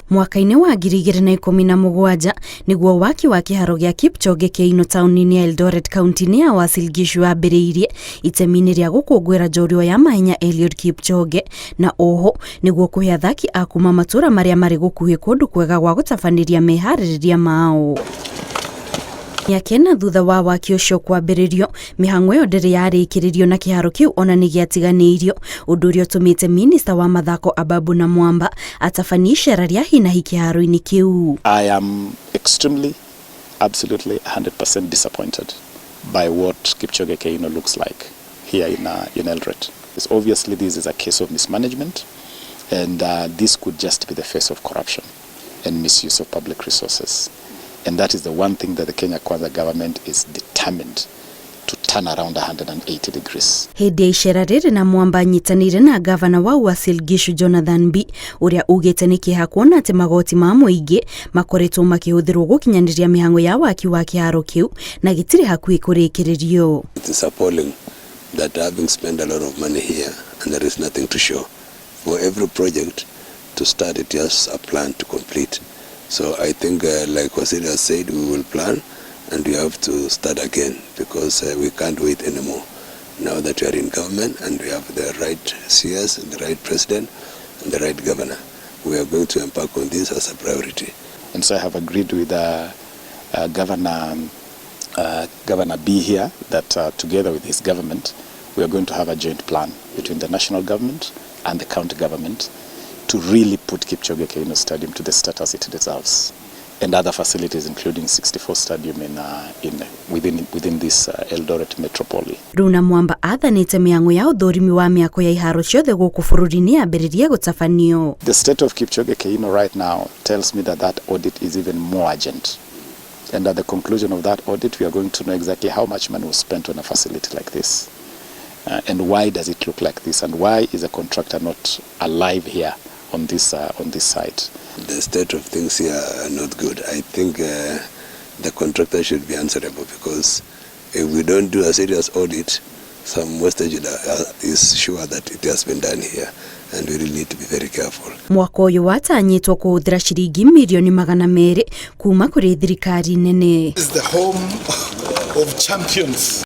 Mwaka-inĩ wa 2017 niguo waki wa kĩharo gĩa Kipchoge Keino taũni-inĩ ya Eldoret kaunti-inĩ ya Uasin Gishu wambĩrĩirie itemi-inĩ rĩa gũkũngũĩra njorua ya mahenya Eliud Kipchoge, na oho niguo kũhe athaki a kuma matũra marĩa marĩ gũkuhĩ kũndũ kwega gwa gũtabanĩria meharĩrĩria mao. Yakena thutha wa waki ũcio kwambĩrĩrio, mĩhang'o ĩyo ndĩrĩ yarĩkĩrĩrio na kĩharo kĩu ona nĩ gĩatiganĩirio, ũndũ ũrĩa ũtũmĩte minista wa mathako Ababu na Mwamba atabanie icera rĩa hinahi kĩharo-inĩ kĩu. I am extremely, absolutely 100% disappointed by what Kipchoge Keino looks like here in Eldoret. Obviously this is a case of mismanagement, and this could just be the face of corruption and misuse of public resources. And that is the one thing that the Kenya Kwanza government is determined to turn around 180 degrees. Hĩndĩ ya icera rĩrĩ na Mwamba nyitanĩire na gavana wa Uasin Gishu Jonathan B, ũrĩa ugĩte nĩ kĩeha kuona atĩ magoti ma mũingĩ makoretwo makĩhũthĩrwo gũkinyanĩria mĩhang'o ya waki wa kĩharo kĩu na gĩtirĩ hakuhĩ kũrĩkĩrĩrio. It is appalling that having spent a lot of money here and there is nothing to show. For every project to start, it has a plan to complete. So I think, like Wasiri has said, we will plan and we have to start again because we can't wait anymore. Now that we are in government and we have the right CS, and the right president and the right governor, we are going to embark on this as a priority. And so I have agreed with Governor B here that together with his government, we are going to have a joint plan between the national government and the county government to really put Kipchoge Keino Stadium to the status it deserves, and other facilities including 64 Stadium within this Eldoret metropole. Runa Mwamba athanĩte mĩhang'o ya ũthũrimi wa mĩako ya iharo ciothe gũkũ bũrũri-inĩ yambĩrĩrie gũtabanio. The state of Kipchoge Keino right now tells me that audit is even more urgent, and at the conclusion of that audit we are going to know exactly how much money was spent on a facility like this, and why does it look like this, and why is a contractor not alive here on this site. The state of things here are not good. I think the contractor should be answerable, because if we don't do a serious audit, some wastage is sure that it has been done here, and we really need to be very careful. Mwaka ũyũ watanyĩtwo kũhũthĩra ciringi mirioni 200 kuma kũrĩ thirikari nene. This is the home of champions.